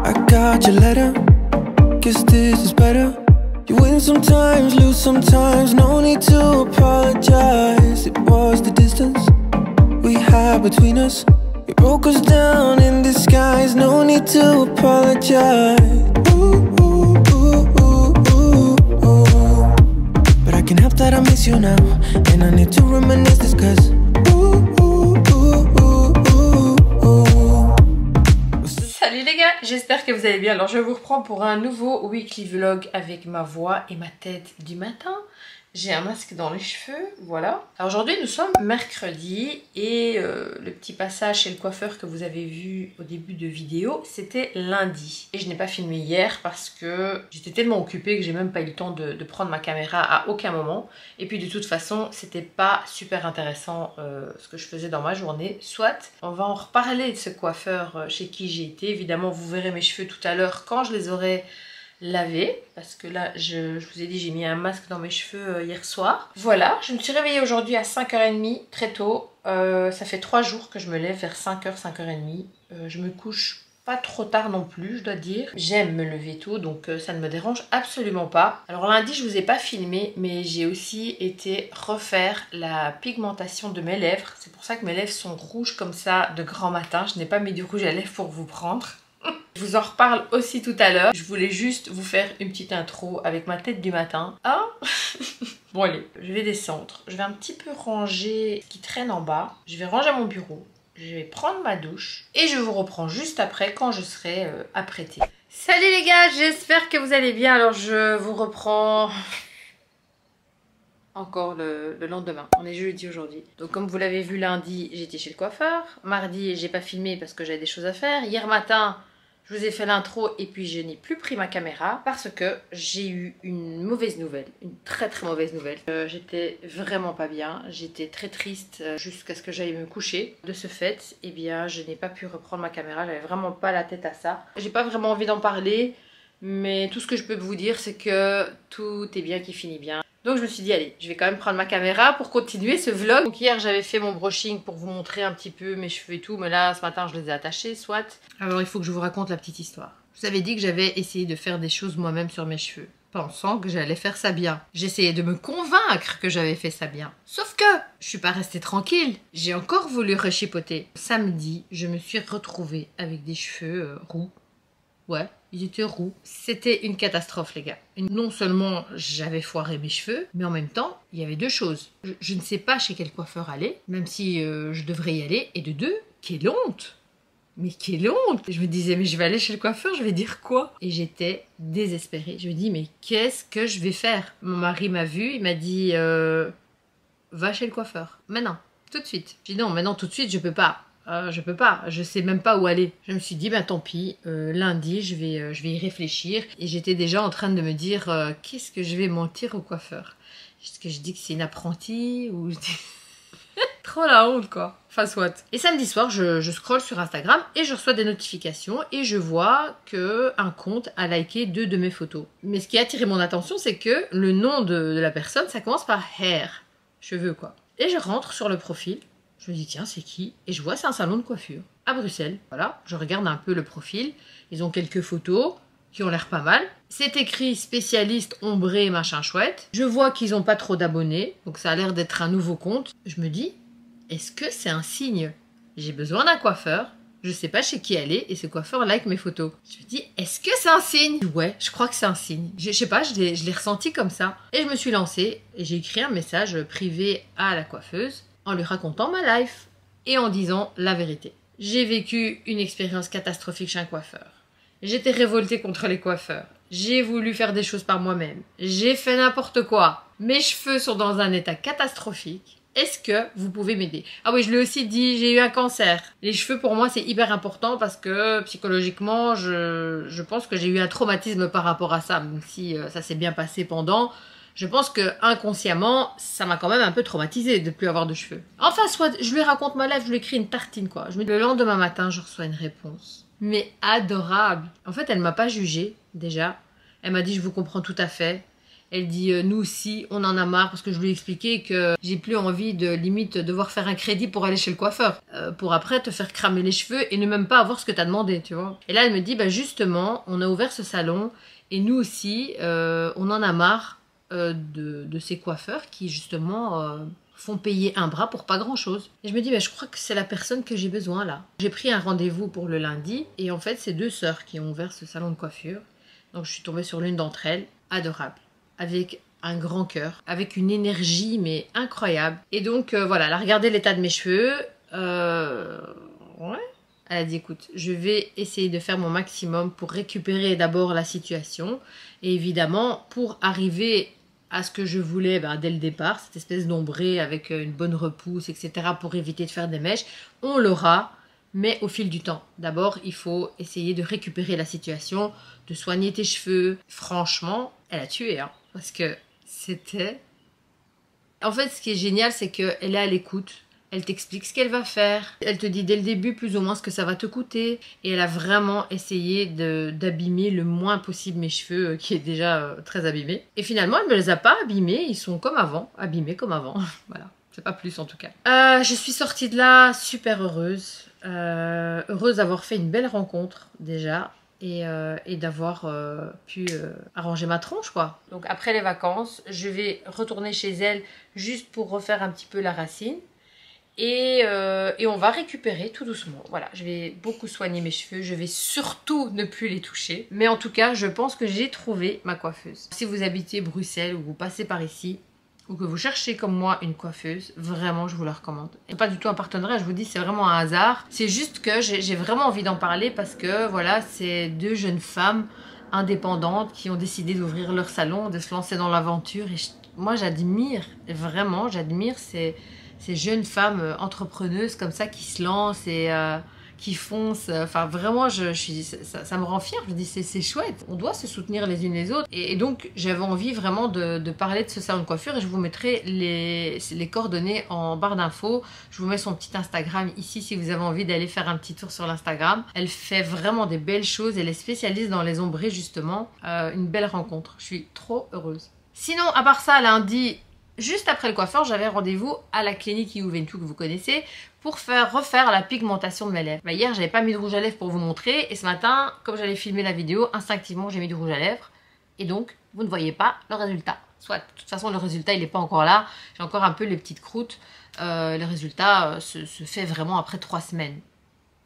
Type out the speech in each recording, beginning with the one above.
I got your letter, guess this is better. You win sometimes, lose sometimes, no need to apologize. It was the distance we had between us. It broke us down in disguise, no need to apologize. Ooh, ooh, ooh, ooh, ooh, ooh. But I can't help that I miss you now, and I need to reminisce this cause Salut les gars, j'espère que vous allez bien. Alors je vous reprends pour un nouveau weekly vlog avec ma voix et ma tête du matin. J'ai un masque dans les cheveux, voilà. Alors aujourd'hui nous sommes mercredi et le petit passage chez le coiffeur que vous avez vu au début de vidéo, c'était lundi. Et je n'ai pas filmé hier parce que j'étais tellement occupée que j'ai même pas eu le temps de prendre ma caméra à aucun moment. Et puis de toute façon, c'était pas super intéressant ce que je faisais dans ma journée. Soit, on va en reparler de ce coiffeur chez qui j'ai été. Évidemment, vous verrez mes cheveux tout à l'heure quand je les aurai laver parce que là je vous ai dit j'ai mis un masque dans mes cheveux hier soir. Voilà, je me suis réveillée aujourd'hui à 5h30 très tôt. Ça fait 3 jours que je me lève vers 5h, 5h30. Je me couche pas trop tard non plus, je dois dire. J'aime me lever tôt donc ça ne me dérange absolument pas. Alors lundi je vous ai pas filmé mais j'ai aussi été refaire la pigmentation de mes lèvres. C'est pour ça que mes lèvres sont rouges comme ça de grand matin. Je n'ai pas mis du rouge à lèvres pour vous prendre. Je vous en reparle aussi tout à l'heure. Je voulais juste vous faire une petite intro avec ma tête du matin. Ah bon allez, je vais descendre. Je vais un petit peu ranger ce qui traîne en bas. Je vais ranger mon bureau. Je vais prendre ma douche. Et je vous reprends juste après quand je serai apprêtée. Salut les gars, j'espère que vous allez bien. Alors je vous reprends encore le lendemain. On est jeudi aujourd'hui. Donc comme vous l'avez vu lundi, j'étais chez le coiffeur. Mardi, j'ai pas filmé parce que j'avais des choses à faire. Hier matin, je vous ai fait l'intro et puis je n'ai plus pris ma caméra parce que j'ai eu une mauvaise nouvelle, une très mauvaise nouvelle. J'étais vraiment pas bien, j'étais très triste jusqu'à ce que j'aille me coucher. De ce fait, eh bien, je n'ai pas pu reprendre ma caméra, j'avais vraiment pas la tête à ça. J'ai pas vraiment envie d'en parler, mais tout ce que je peux vous dire, c'est que tout est bien qui finit bien. Donc je me suis dit allez, je vais quand même prendre ma caméra pour continuer ce vlog. Donc hier j'avais fait mon brushing pour vous montrer un petit peu mes cheveux et tout, mais là ce matin je les ai attachés, soit. Alors il faut que je vous raconte la petite histoire. Je vous avais dit que j'avais essayé de faire des choses moi-même sur mes cheveux, pensant que j'allais faire ça bien. J'essayais de me convaincre que j'avais fait ça bien. Sauf que je suis pas restée tranquille, j'ai encore voulu rechipoter. Samedi, je me suis retrouvée avec des cheveux roux. Ouais, ils étaient roux. C'était une catastrophe les gars. Et non seulement j'avais foiré mes cheveux, mais en même temps, il y avait deux choses. Je ne sais pas chez quel coiffeur aller, même si je devrais y aller. Et de deux, quelle honte! Mais quelle honte! Je me disais, mais je vais aller chez le coiffeur, je vais dire quoi? Et j'étais désespérée. Je me dis, mais qu'est-ce que je vais faire? Mon mari m'a vu, il m'a dit, va chez le coiffeur. Maintenant, tout de suite. J'ai dit non, maintenant tout de suite, je peux pas. Je peux pas, je sais même pas où aller. Je me suis dit, bah tant pis, lundi, je vais y réfléchir. Et j'étais déjà en train de me dire, qu'est-ce que je vais mentir au coiffeur? Est-ce que je dis que c'est une apprentie ou... Trop la honte quoi. Enfin soit. Et samedi soir, je scrolle sur Instagram et je reçois des notifications et je vois que un compte a liké 2 de mes photos. Mais ce qui a attiré mon attention, c'est que le nom de la personne, ça commence par hair, cheveux quoi. Et je rentre sur le profil. Je me dis tiens c'est qui? Et je vois c'est un salon de coiffure à Bruxelles. Voilà, je regarde un peu le profil. Ils ont quelques photos qui ont l'air pas mal. C'est écrit spécialiste ombré machin chouette. Je vois qu'ils ont pas trop d'abonnés, donc ça a l'air d'être un nouveau compte. Je me dis est-ce que c'est un signe? J'ai besoin d'un coiffeur. Je sais pas chez qui aller et ce coiffeur like mes photos. Je me dis est-ce que c'est un signe? Ouais, je crois que c'est un signe. Je sais pas, je l'ai ressenti comme ça. Et je me suis lancée et j'ai écrit un message privé à la coiffeuse en lui racontant ma life et en disant la vérité. J'ai vécu une expérience catastrophique chez un coiffeur. J'étais révoltée contre les coiffeurs. J'ai voulu faire des choses par moi-même. J'ai fait n'importe quoi. Mes cheveux sont dans un état catastrophique. Est-ce que vous pouvez m'aider? Ah oui, je l'ai aussi dit, j'ai eu un cancer. Les cheveux pour moi c'est hyper important parce que psychologiquement je pense que j'ai eu un traumatisme par rapport à ça. Même si ça s'est bien passé pendant... Je pense que inconsciemment, ça m'a quand même un peu traumatisée de ne plus avoir de cheveux. Enfin, soit je lui raconte ma life, je lui écris une tartine quoi. Le lendemain matin, je reçois une réponse. Mais adorable. En fait, elle m'a pas jugée déjà. Elle m'a dit je vous comprends tout à fait. Elle dit nous aussi on en a marre parce que je lui ai expliqué que j'ai plus envie de limite devoir faire un crédit pour aller chez le coiffeur pour après te faire cramer les cheveux et ne même pas avoir ce que t'as demandé, tu vois. Et là elle me dit bah justement on a ouvert ce salon et nous aussi on en a marre de ces coiffeurs qui justement font payer un bras pour pas grand chose. Et je me dis bah je crois que c'est la personne que j'ai besoin là. J'ai pris un rendez-vous pour le lundi et en fait c'est 2 sœurs qui ont ouvert ce salon de coiffure. Donc je suis tombée sur l'une d'entre elles, adorable, avec un grand cœur, avec une énergie mais incroyable. Et donc voilà, elle a regardé l'état de mes cheveux. Ouais. Elle a dit écoute, je vais essayer de faire mon maximum pour récupérer d'abord la situation. Et évidemment, pour arriver à ce que je voulais dès le départ, cette espèce d'ombré avec une bonne repousse, etc. pour éviter de faire des mèches, on l'aura. Mais au fil du temps, d'abord, il faut essayer de récupérer la situation, de soigner tes cheveux. Franchement, elle a tué, hein, parce que c'était... En fait, ce qui est génial, c'est qu'elle est à l'écoute. Elle t'explique ce qu'elle va faire. Elle te dit dès le début plus ou moins ce que ça va te coûter. Et elle a vraiment essayé d'abîmer le moins possible mes cheveux, qui est déjà très abîmés. Et finalement, elle ne me les a pas abîmés. Ils sont comme avant, abîmés comme avant. Voilà, c'est pas plus en tout cas. Je suis sortie de là super heureuse. Heureuse d'avoir fait une belle rencontre déjà et d'avoir pu arranger ma tronche quoi. Donc après les vacances, je vais retourner chez elle juste pour refaire un petit peu la racine et on va récupérer tout doucement. Voilà, je vais beaucoup soigner mes cheveux, je vais surtout ne plus les toucher. Mais en tout cas, je pense que j'ai trouvé ma coiffeuse. Si vous habitez Bruxelles ou vous passez par ici, ou que vous cherchez comme moi une coiffeuse, vraiment je vous la recommande. C'est pas du tout un partenariat, je vous dis c'est vraiment un hasard. C'est juste que j'ai vraiment envie d'en parler parce que voilà, c'est 2 jeunes femmes indépendantes qui ont décidé d'ouvrir leur salon, de se lancer dans l'aventure. Et moi j'admire, vraiment j'admire ces jeunes femmes entrepreneuses comme ça qui se lancent et qui foncent. Enfin vraiment ça me rend fière. Je me dis c'est chouette, on doit se soutenir les unes les autres et donc j'avais envie vraiment de parler de ce salon de coiffure et je vous mettrai les coordonnées en barre d'infos. Je vous mets son petit Instagram ici si vous avez envie d'aller faire un petit tour sur l'Instagram. Elle fait vraiment des belles choses, elle est spécialiste dans les ombrés justement. Une belle rencontre, je suis trop heureuse. Sinon à part ça, lundi juste après le coiffeur, j'avais rendez-vous à la clinique Youventu que vous connaissez pour refaire la pigmentation de mes lèvres. Hier, j'avais pas mis de rouge à lèvres pour vous montrer et ce matin, comme j'allais filmer la vidéo, instinctivement, j'ai mis du rouge à lèvres et donc, vous ne voyez pas le résultat. Soit, de toute façon, le résultat, il n'est pas encore là. J'ai encore un peu les petites croûtes. Le résultat se fait vraiment après 3 semaines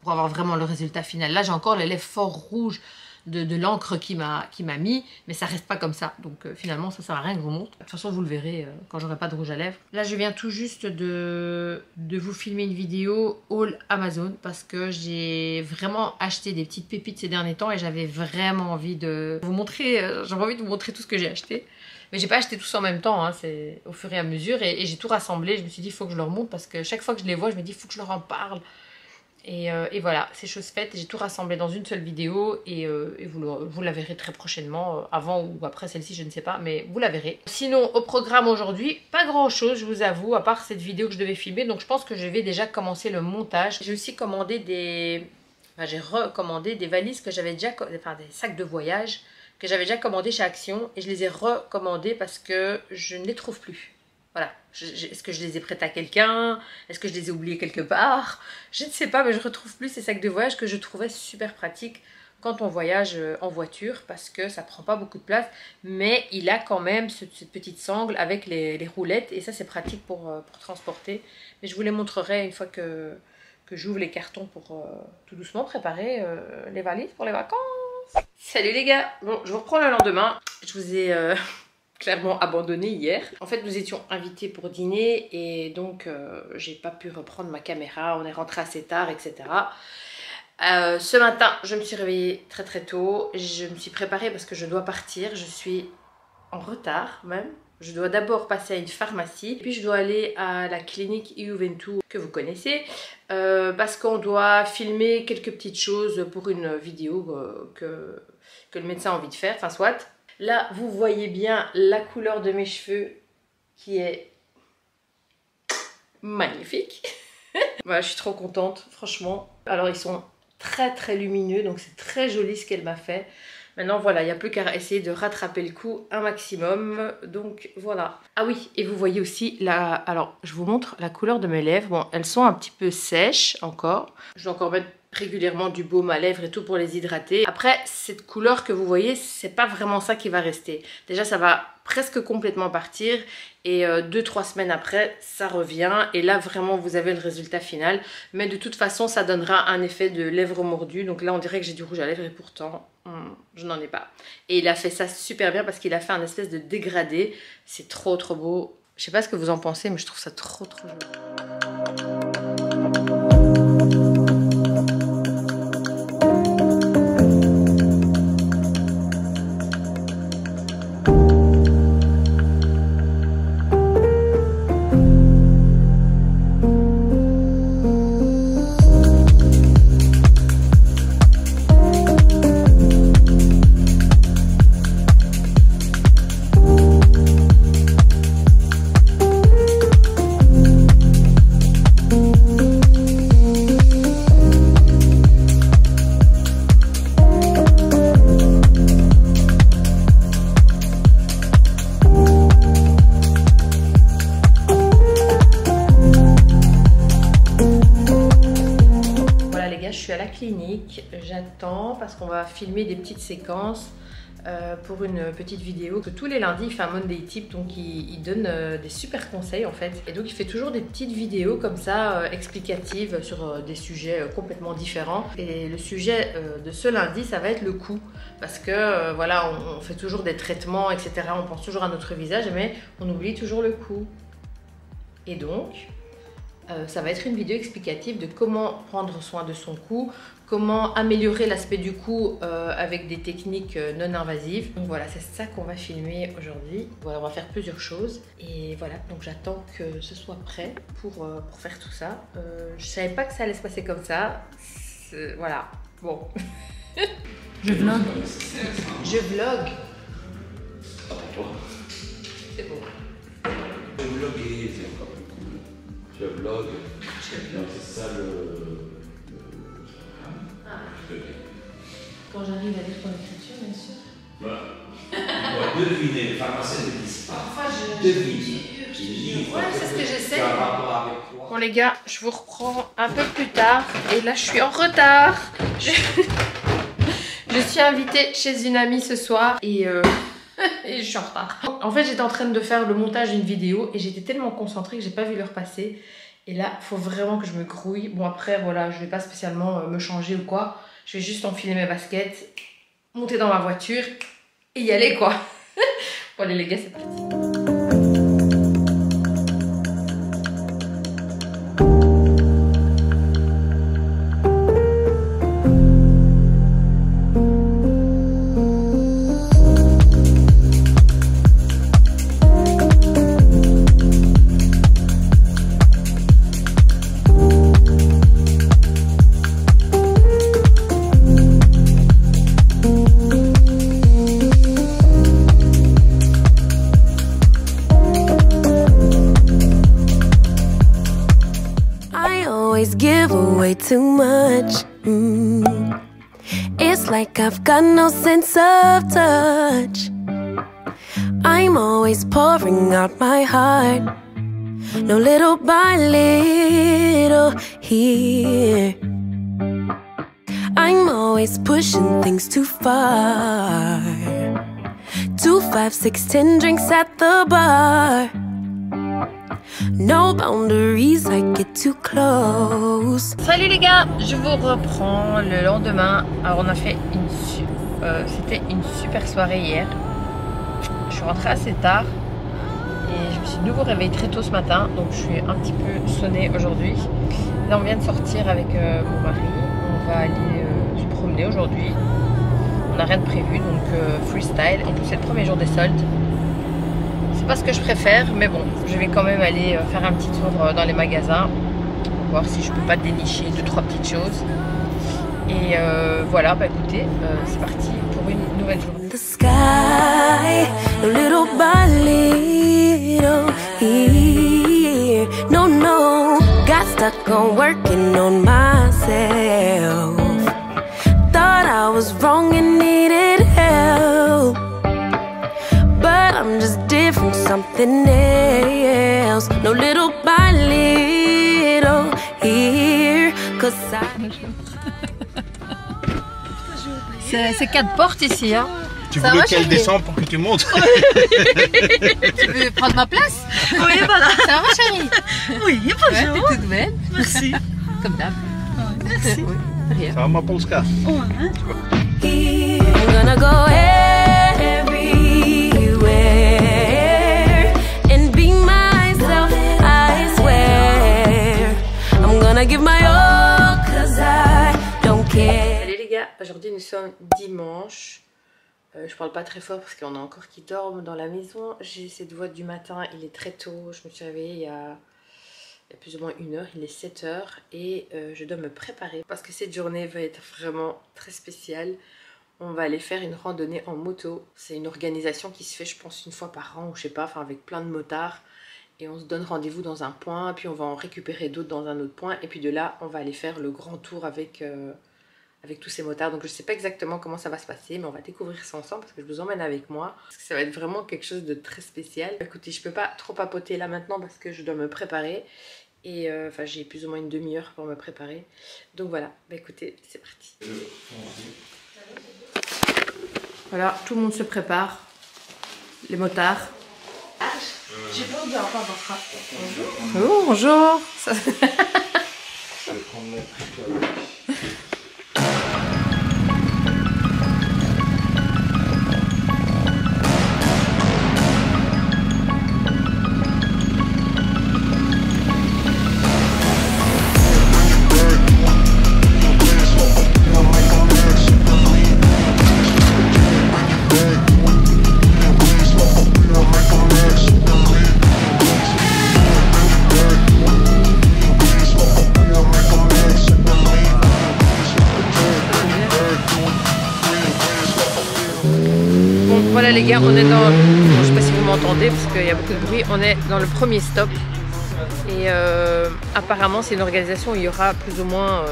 pour avoir vraiment le résultat final. Là, j'ai encore les lèvres fort rouges de l'encre qui m'a mis, mais ça reste pas comme ça. Donc finalement, ça sert à rien que je vous montre. De toute façon, vous le verrez quand j'aurai pas de rouge à lèvres. Là, je viens tout juste de vous filmer une vidéo haul Amazon parce que j'ai vraiment acheté des petites pépites ces derniers temps et j'avais vraiment envie de vous montrer, j'avais envie de vous montrer tout ce que j'ai acheté. Mais j'ai pas acheté tout ça en même temps, hein, c'est au fur et à mesure et j'ai tout rassemblé. Je me suis dit, il faut que je leur montre parce que chaque fois que je les vois, je me dis, il faut que je leur en parle. Et voilà, c'est chose faite. J'ai tout rassemblé dans une seule vidéo et vous la verrez très prochainement, avant ou après celle-ci, je ne sais pas, mais vous la verrez. Sinon, au programme aujourd'hui, pas grand-chose, je vous avoue, à part cette vidéo que je devais filmer. Donc je pense que je vais déjà commencer le montage. J'ai aussi commandé j'ai recommandé des valises que j'avais déjà... Enfin, des sacs de voyage que j'avais déjà commandés chez Action. Et je les ai recommandés parce que je ne les trouve plus. Voilà, est-ce que je les ai prêtés à quelqu'un? Est-ce que je les ai oubliés quelque part? Je ne sais pas, mais je ne retrouve plus ces sacs de voyage que je trouvais super pratiques quand on voyage en voiture parce que ça ne prend pas beaucoup de place. Mais il a quand même cette petite sangle avec les roulettes et ça c'est pratique pour transporter. Mais je vous les montrerai une fois que j'ouvre les cartons pour tout doucement préparer les valises pour les vacances. Salut les gars! Bon, je vous reprends le lendemain. Je vous ai... clairement abandonné hier. En fait, nous étions invités pour dîner et donc j'ai pas pu reprendre ma caméra. On est rentré assez tard, etc. Ce matin, je me suis réveillée très très tôt. Je me suis préparée parce que je dois partir. Je suis en retard même. Je dois d'abord passer à une pharmacie. Puis je dois aller à la clinique Youventu que vous connaissez. Parce qu'on doit filmer quelques petites choses pour une vidéo que le médecin a envie de faire. Enfin, soit. Là, vous voyez bien la couleur de mes cheveux qui est magnifique. Voilà, je suis trop contente, franchement. Alors, ils sont très lumineux, donc c'est très joli ce qu'elle m'a fait. Maintenant voilà, il n'y a plus qu'à essayer de rattraper le coup un maximum, donc voilà. Ah oui, et vous voyez aussi, alors je vous montre la couleur de mes lèvres. Bon, elles sont un petit peu sèches encore, je dois encore mettre régulièrement du baume à lèvres et tout pour les hydrater. Après, cette couleur que vous voyez, c'est pas vraiment ça qui va rester. Déjà, ça va presque complètement partir et 2-3 semaines après, ça revient. Et là, vraiment, vous avez le résultat final. Mais de toute façon, ça donnera un effet de lèvres mordues. Donc là, on dirait que j'ai du rouge à lèvres et pourtant, je n'en ai pas. Et il a fait ça super bien parce qu'il a fait un espèce de dégradé. C'est trop beau. Je sais pas ce que vous en pensez, mais je trouve ça trop joli. J'attends parce qu'on va filmer des petites séquences pour une petite vidéo que tous les lundis il fait un Monday Tip, donc il donne des super conseils en fait, et donc il fait toujours des petites vidéos comme ça explicatives sur des sujets complètement différents. Et le sujet de ce lundi, ça va être le cou, parce que voilà, on fait toujours des traitements etc, on pense toujours à notre visage mais on oublie toujours le cou, et donc ça va être une vidéo explicative de comment prendre soin de son cou, comment améliorer l'aspect du cou avec des techniques non invasives. Donc voilà, c'est ça qu'on va filmer aujourd'hui. Voilà, on va faire plusieurs choses. Et voilà, donc j'attends que ce soit prêt pour faire tout ça. Je savais pas que ça allait se passer comme ça. Voilà, bon. Je vlog. Je vlog. Pas pour toi. C'est bon. Je vloguer, c'est encore plus cool. Je vlog. C'est ça Quand j'arrive à lire ton écriture, bien sûr. Voilà. Deviner, les pharmaciens ne disent pas. Parfois, Devine. Ouais, c'est ce que j'essaie. Un rapport avec toi. Bon les gars, je vous reprends un peu plus tard. Et là, je suis en retard. Je suis invitée chez une amie ce soir. Et je suis en retard. En fait, j'étais en train de faire le montage d'une vidéo. Et j'étais tellement concentrée que j'ai pas vu l'heure passer. Et là, il faut vraiment que je me grouille. Bon après, voilà, je vais pas spécialement me changer ou quoi. Je vais juste enfiler mes baskets, monter dans ma voiture et y aller quoi. Bon allez les gars, c'est parti. Give away too much. It's like I've got no sense of touch. I'm always pouring out my heart, no little by little here. I'm always pushing things too far. 2, 5, 6, 10 drinks at the bar. No boundaries, I get too close. Salut les gars, je vous reprends le lendemain. Alors on a fait c'était une super soirée hier. Je suis rentrée assez tard et je me suis de nouveau réveillée très tôt ce matin, donc je suis un petit peu sonnée aujourd'hui. Là on vient de sortir avec mon mari. On va aller se promener aujourd'hui. On n'a rien de prévu, donc freestyle. En plus c'est le premier jour des soldes. C'est pas ce que je préfère, mais bon, je vais quand même aller faire un petit tour dans les magasins, voir si je peux pas dénicher 2-3 petites choses. Et voilà, bah écoutez, c'est parti pour une nouvelle journée. The sky, a little by little here. No, got stuck on working on myself. C'est 4 portes ici, hein. Tu Ça voulais va, qu'elle chérie? descende pour que tu montes? Tu veux prendre ma place? Oui, voilà. Ça va, chérie? Oui, Ouais, bonjour. t'es toute belle. Merci. Comme d'hab. Merci. Oui, rien. Ça va ma Polska? Ouais, hein. I'm gonna go everywhere and be myself, I swear. I'm gonna give my all, 'cause I don't care. Salut les gars, aujourd'hui nous sommes dimanche. Je parle pas très fort parce qu'on a encore qui dorment dans la maison. J'ai cette voix du matin, il est très tôt. Je me suis réveillée il y a plus ou moins 1 heure, il est 7 heures et je dois me préparer parce que cette journée va être vraiment très spéciale. On va aller faire une randonnée en moto. C'est une organisation qui se fait, je pense, 1 fois par an ou je sais pas, enfin avec plein de motards. Et on se donne rendez-vous dans un point, puis on va en récupérer d'autres dans un autre point. Et puis de là, on va aller faire le grand tour avec tous ces motards. Donc je sais pas exactement comment ça va se passer, mais on va découvrir ça ensemble parce que je vous emmène avec moi. Parce que ça va être vraiment quelque chose de très spécial. Écoutez, je peux pas trop papoter là maintenant parce que je dois me préparer. Et enfin j'ai plus ou moins une demi-heure pour me préparer. Donc voilà, bah écoutez, c'est parti. Voilà, tout le monde se prépare. Les motards. J'ai pas envie encore dans ça. Bonjour. Bonjour. Je vais prendre mon truc. Voilà les gars, on est dans... Bon, je sais pas si vous m'entendez parce qu'il y a beaucoup de bruit. On est dans le premier stop. Et apparemment c'est une organisation où il y aura plus ou moins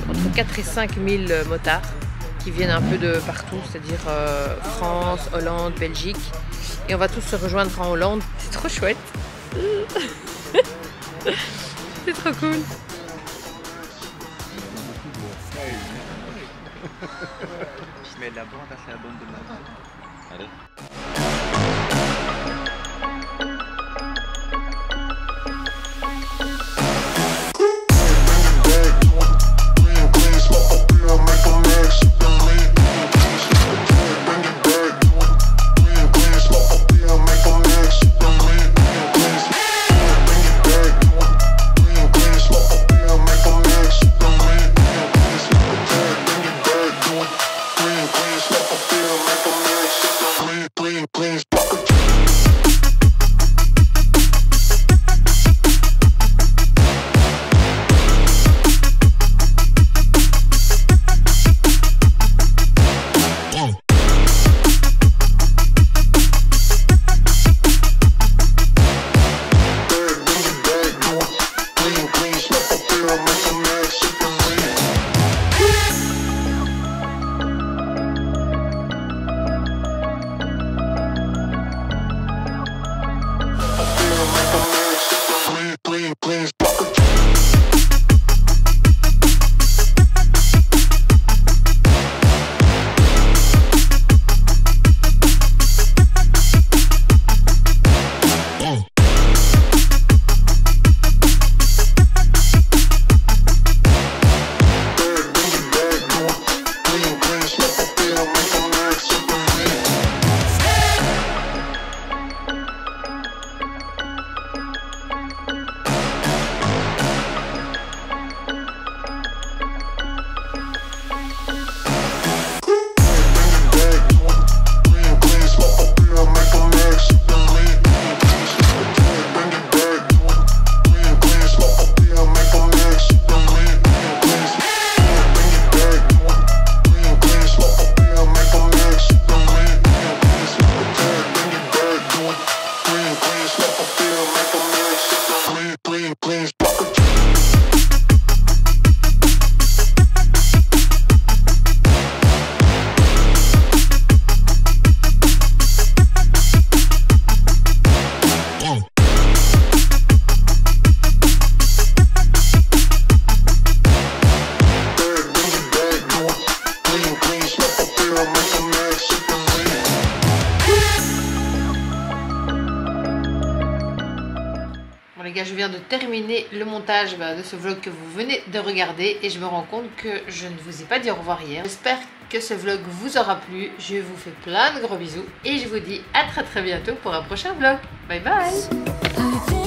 entre 4 et 5 000 motards qui viennent un peu de partout, c'est-à-dire France, Hollande, Belgique. Et on va tous se rejoindre en Hollande. C'est trop chouette. C'est trop cool. Je mets de la bande, c'est la bande de ma bande. Allez. les gars, je viens de terminer le montage de ce vlog que vous venez de regarder et je me rends compte que je ne vous ai pas dit au revoir hier. J'espère que ce vlog vous aura plu. Je vous fais plein de gros bisous et je vous dis à très bientôt pour un prochain vlog. Bye bye.